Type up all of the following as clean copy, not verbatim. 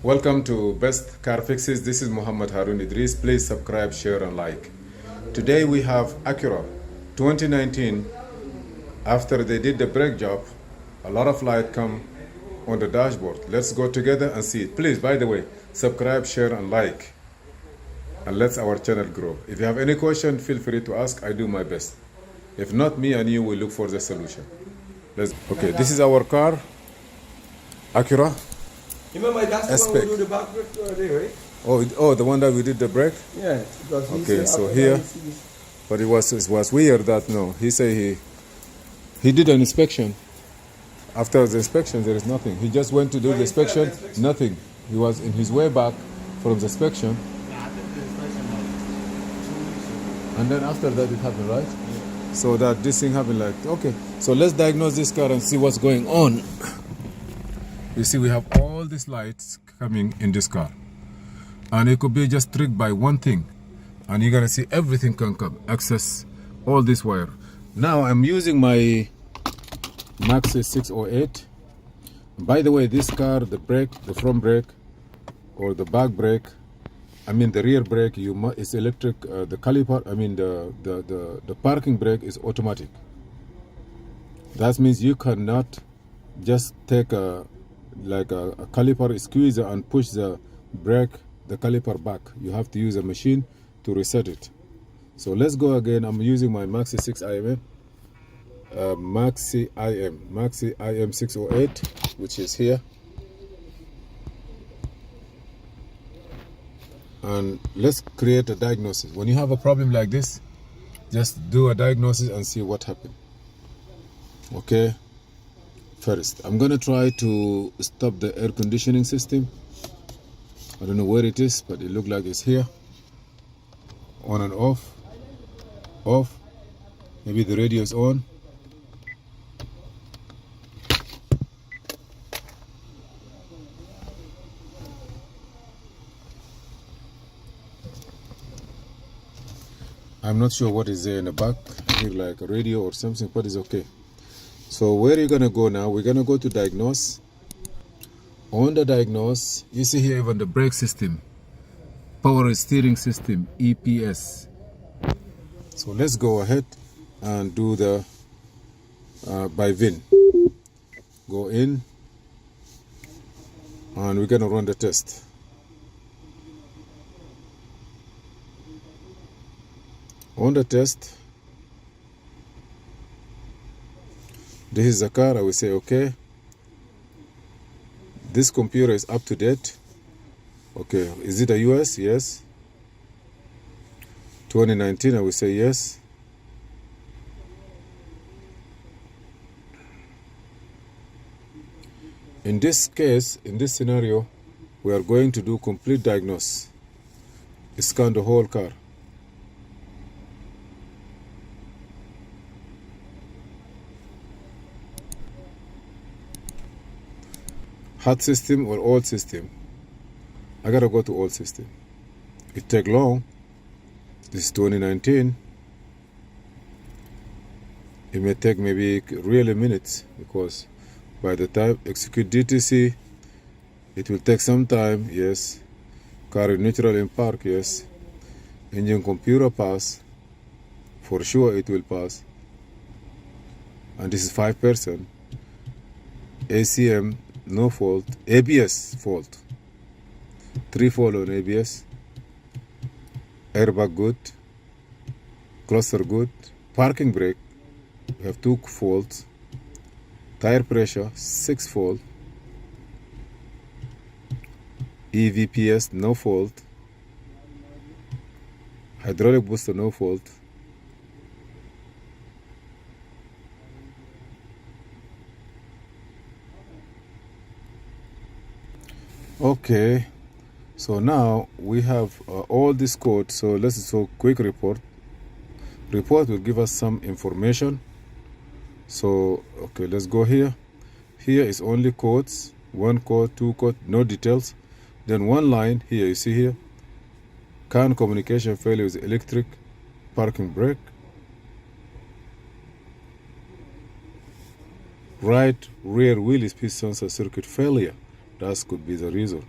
Welcome to Best Car Fixes. This is Muhammad Harun Idris. Please subscribe, share, and like. Today we have Acura 2019. After they did the brake job, a lot of light come on the dashboard. Let's go together and see it. Please, by the way, subscribe, share, and like. And let's our channel grow. If you have any question, feel free to ask. I do my best. If not, me and you will look for the solution. Okay, this is our car, Acura. You remember that's the one we do the back brake already, right? Oh, the one that we did the brake? Yeah. Okay, so here, but it was weird that no, he said he did an inspection. After the inspection, there is nothing. He just went to do the inspection, nothing. He was in his way back from the inspection. And then after that, it happened, right? Yeah. So that this thing happened, like, okay. So let's diagnose this car and see what's going on. You see, we have all these lights coming in this car. And it could be just triggered by one thing. And you're going to see everything can come, access all this wire. Now I'm using my Maxi 608. By the way, this car, the brake, the front brake, or the back brake, I mean the rear brake, it's electric. The caliper, I mean the parking brake is automatic. That means you cannot just take a caliper squeezer and push the brake, the caliper back. You have to use a machine to reset it. So let's go again. I'm using my Maxi 6IM, Maxi IM 608, which is here. And let's create a diagnosis. When you have a problem like this, just do a diagnosis and see what happened. Okay. First, I'm gonna try to stop the air conditioning system. I don't know where it is, but it looks like it's here. On and off. Off. Maybe the radio is on. I'm not sure what is there in the back. Here, like a radio or something, but it's okay. So where are you gonna go now? We're gonna go to diagnose. On the diagnose, you see here even the brake system, power steering system, EPS. So let's go ahead and do the by VIN. Go in, and we're gonna run the test. On the test, this is the car. I will say okay. This computer is up to date. Okay, is it a US? Yes. 2019, I will say yes. In this case, in this scenario, we are going to do complete diagnosis. Scan the whole car. Hot system or old system? I gotta go to old system. It take long. This is 2019. It may take maybe really minutes, because by the time execute DTC, it will take some time. Yes. Car in neutral in park. Yes. Engine computer pass. For sure it will pass. And this is 5%. ACM no fault. ABS fault. 3 fault on ABS. Airbag good. Cluster good. Parking brake, we have 2 faults. Tire pressure 6 fault. EVPS no fault. Hydraulic booster no fault. Okay, so now we have all this code. So let's do a quick report. Report will give us some information. So okay, let's go here. Here is only codes. 1 code, 2 code, no details. Then one line here, you see here. CAN communication failure with electric parking brake. Right rear wheel speed sensor circuit failure. That could be the reason.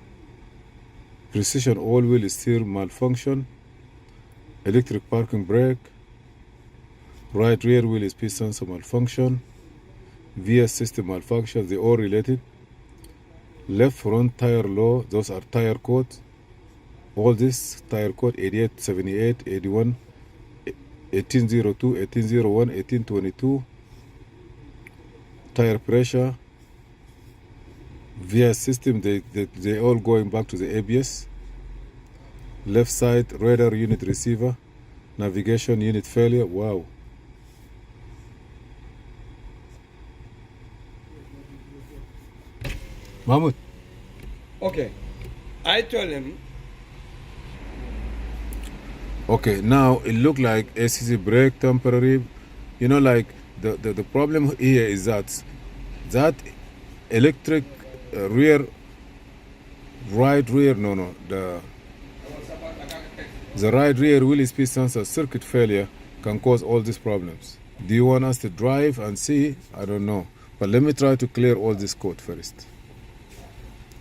Precision all-wheel steer malfunction. Electric parking brake. Right rear wheel speed sensor malfunction. VS system malfunction, they all related. Left front tire low, those are tire codes. All this tire code 88, 78, 81, 1802, 1801, 1822. Tire pressure. VS system, they all going back to the ABS. Left side radar unit receiver. Navigation unit failure. Wow. Mahmoud. Okay. I told him. Okay, now it looked like ACC brake temporary. You know, like the problem here is that electric right rear, the right rear wheel speed sensor circuit failure can cause all these problems. Do you want us to drive and see? I don't know. But let me try to clear all this code first.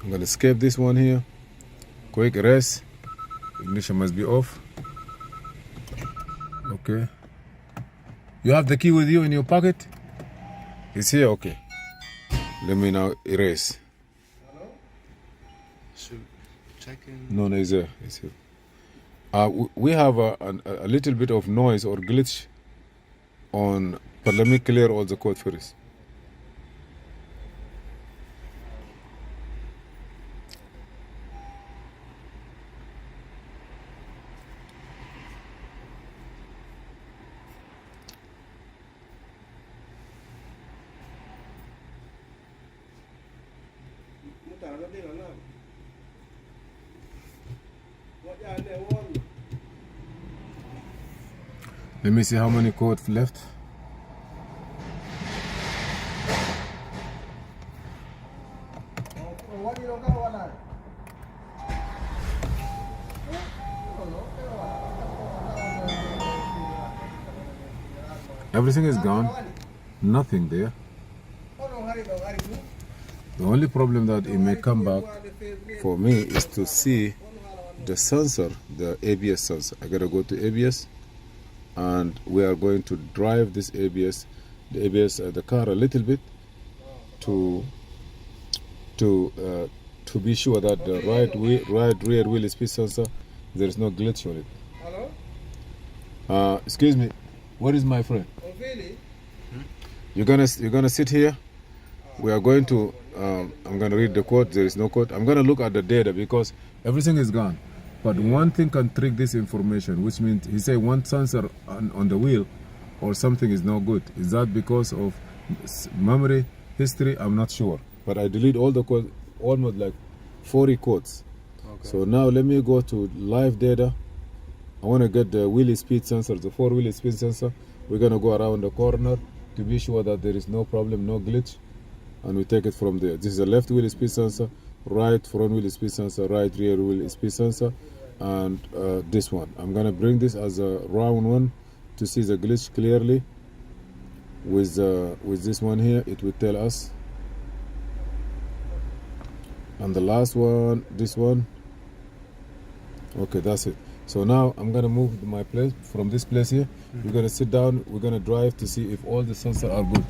I'm going to escape this one here. Quick rest. Ignition must be off. Okay. You have the key with you in your pocket? It's here? Okay. Let me now erase. Hello? Should check in. No, it's here. It's here. We have a little bit of noise or glitch on, but let me clear all the code first. Let me see how many codes left. Everything is gone. Nothing there. The only problem that it may come back for me is to see the sensor, the ABS sensor. I gotta go to ABS, and we are going to drive this ABS, the car a little bit to be sure that the right rear wheel speed sensor, there is no glitch on it. Hello? Excuse me, where is my friend? Oh, really? You're gonna sit here. We are going to. I'm gonna read the code. There is no code. I'm gonna look at the data because everything is gone. But one thing can trick this information, which means he said one sensor on the wheel or something is no good. Is that because of memory history? I'm not sure. But I delete all the codes, almost like 40 codes. Okay. So now let me go to live data. I want to get the wheel speed sensor, the 4-wheel speed sensor. We're gonna go around the corner to be sure that there is no problem, no glitch, and we take it from there. This is a left wheel speed sensor, right front wheel speed sensor, right rear wheel speed sensor, and this one. I'm gonna bring this as a round one to see the glitch clearly. With this one here, it will tell us. And the last one, this one. Okay, that's it. So now I'm gonna move my place from this place here. We're gonna sit down. We're gonna drive to see if all the sensors are good.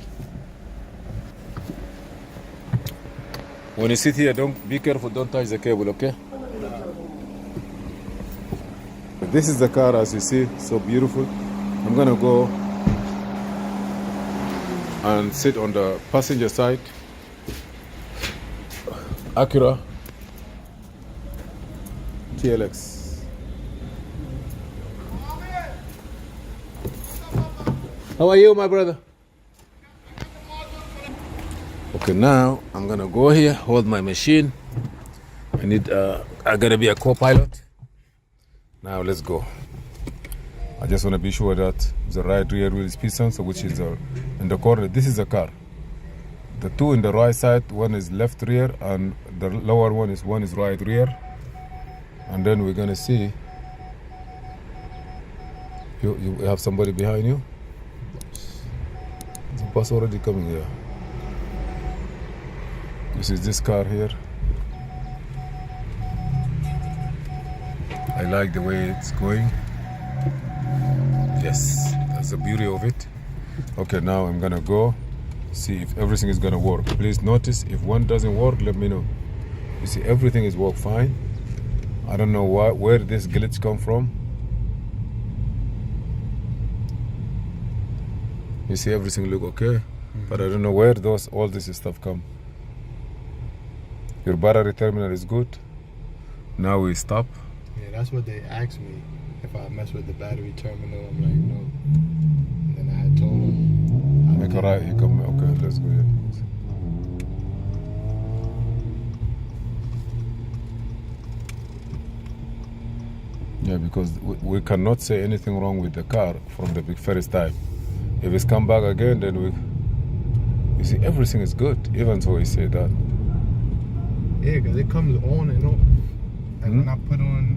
When you sit here, don't be careful. Don't touch the cable, okay? This is the car, as you see, so beautiful. I'm gonna go and sit on the passenger side. Acura TLX. How are you, my brother? Okay, now I'm gonna go here, hold my machine. I gotta be a co-pilot. Now let's go. I just wanna be sure that the right rear wheel speed sensor, which is in the corner, this is the car. The two in the right side, one is left rear and the lower one is right rear. And then we're gonna see. You have somebody behind you? The bus already coming here. This is this car here. I like the way it's going. Yes, that's the beauty of it. Okay, now I'm gonna go see if everything is gonna work. Please notice if one doesn't work, let me know. You see, everything is work fine. I don't know where this glitch come from. You see, everything look okay, but I don't know where all this stuff come. Your battery terminal is good. Now we stop. Yeah, that's what they asked me. If I mess with the battery terminal, I'm like, no. And then I had told them. Make a right, you come. Okay, let's go here. Yeah, because we cannot say anything wrong with the car from the first time. If it's come back again, then you see, everything is good. Even so, we say that. Yeah, because it comes on and off. Like when I put on,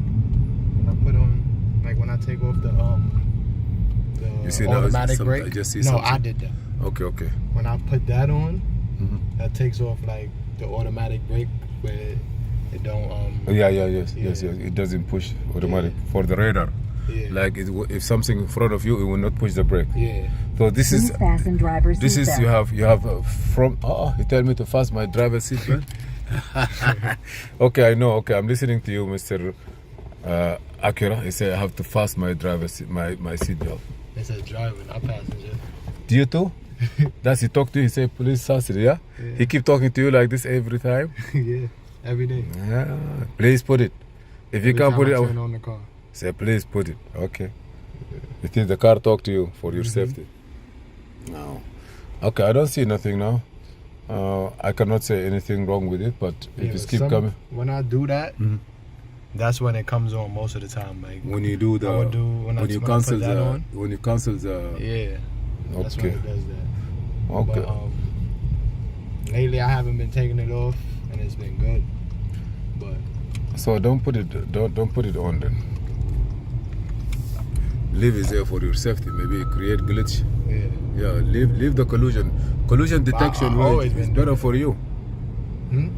like when I take off the you see, automatic now brake. I just see no, something. I did that. Okay. When I put that on, that takes off like the automatic brake where it don't. Yes. It doesn't push automatic for the radar. Yeah. Like if something in front of you, it will not push the brake. Yeah. So this is you have from. You tell me to fasten my driver's seat belt. Okay, I know. Okay, I'm listening to you, Mr. Acura. He said I have to fasten my driver's seat, my seat belt. It says driver, not passenger. Do you too? Does he talk to you? He say please fasten, yeah? He keep talking to you like this every time. Yeah, every day. Yeah, please put it. If you can't put it, turn on the car. Say please put it. Okay. You think the car talk to you for your safety? No. Okay, I don't see nothing now. I cannot say anything wrong with it, but if you keep coming. When I do that, that's when it comes on most of the time. Like when you do the when you cancel the yeah. That's when okay. it does that. Okay. But lately I haven't been taking it off, and it's been good. But so don't put it on then. Leave it there for your safety. Maybe create glitch. Yeah, leave the collision detection is better for you.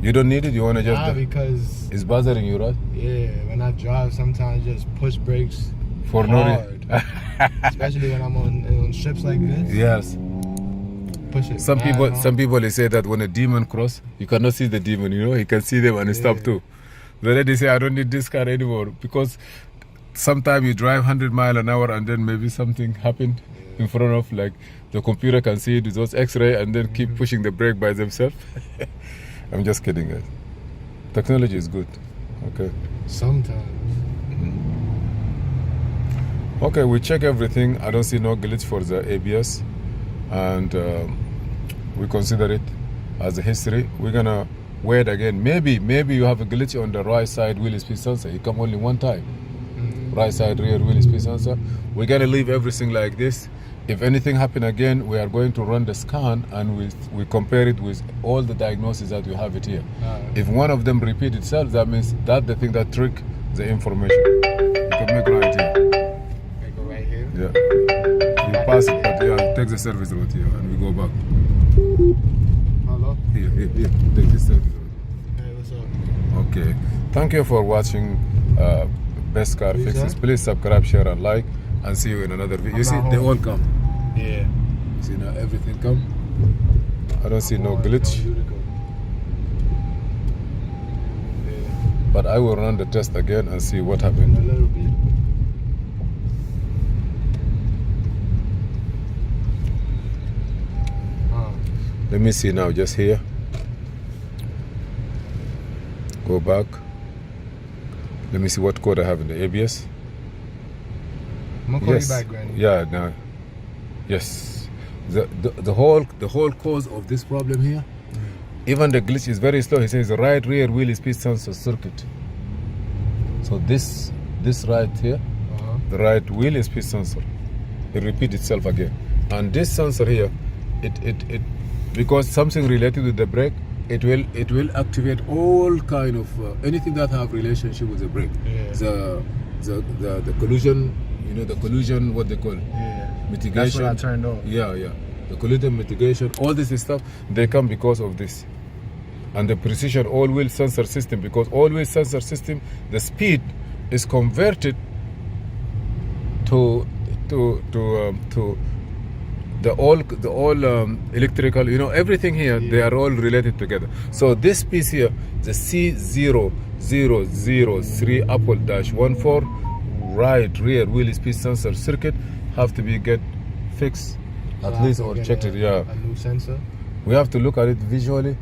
You don't need it. You wanna just because it's bothering you, right? Yeah, when I drive, sometimes just push brakes for hard. Especially when I'm on strips like this. Yes. Push it. Some people they say that when a demon cross, you cannot see the demon. You know, you can see them and stop too. Then they say I don't need this car anymore because sometimes you drive 100 miles an hour and then maybe something happened in front of, like the computer can see it with those X-ray and then keep pushing the brake by themselves. I'm just kidding, guys. Technology is good. Okay. Sometimes. Okay, we check everything. I don't see no glitch for the ABS, and we consider it as a history. We're gonna wait again. Maybe you have a glitch on the right side wheel speed sensor. It come only one time. Right side rear wheel speed sensor. We're gonna leave everything like this. If anything happen again, we are going to run the scan and we compare it with all the diagnoses that we have it here. If one of them repeat itself, that means that's the thing that trick the information. You can make right here. Make it right here? Yeah. You pass it, but yeah, take the service road here and we go back. Hello? Here. Take this service road. Hey, what's up? Okay. Thank you for watching Best Car Fixes. Please subscribe, share, and like. And see you in another video. You see, they all come. Yeah. See now, everything come. I don't see no glitch. But I will run the test again and see what happened. A little bit. Let me see now, just here. Go back. Let me see what code I have in the ABS. I'm gonna call you back, Granny. Yeah, now. Yes. The whole cause of this problem here, even the glitch is very slow. He says the right rear wheel speed sensor circuit. So this right here, the right wheel speed sensor, it repeats itself again. And this sensor here, it because something related with the brake, it will activate all kind of anything that have relationship with the brake. Yeah. The collision. You know the collision, what they call mitigation. That's what I turned off. Yeah. The collision mitigation, all this stuff, they come because of this. And the precision all-wheel sensor system, because all-wheel sensor system, the speed is converted to the all electrical, you know, everything here, they are all related together. So this piece here, the C0003 Apple -14 right rear wheel speed sensor circuit have to be get fixed at least, or checked it. Yeah, a new sensor. we have to look at it visually.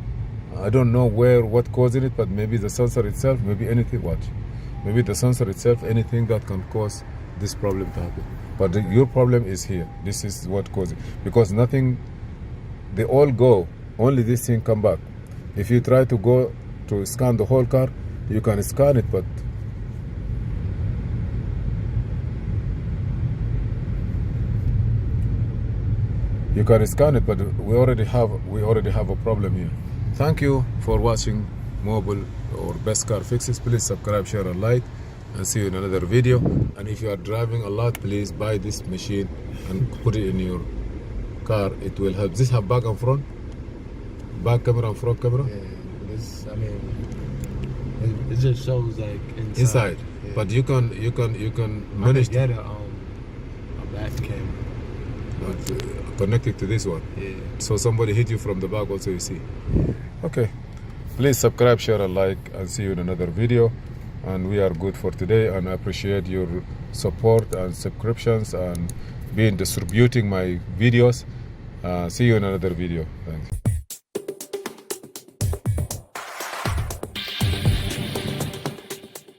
I don't know what causing it, but maybe the sensor itself, maybe anything. Watch, maybe the sensor itself, anything that can cause this problem to happen. But your problem is here. This is what causes it, because nothing, they all go, only this thing come back. If you try to go to scan the whole car, you can scan it, but we already have a problem here. Thank you for watching Mobile or Best Car Fixes. Please subscribe, share, and like, and see you in another video. And if you are driving a lot, please buy this machine and put it in your car. It will help. This have back and front, back camera and front camera. Yeah, this, I mean, it just shows like inside. Yeah. But you can manage to get a back camera. Connected to this one. Yeah. So somebody hit you from the back also, you see. Okay. Please subscribe, share, and like, and see you in another video. And we are good for today, and I appreciate your support and subscriptions and being distributing my videos. See you in another video. Thanks.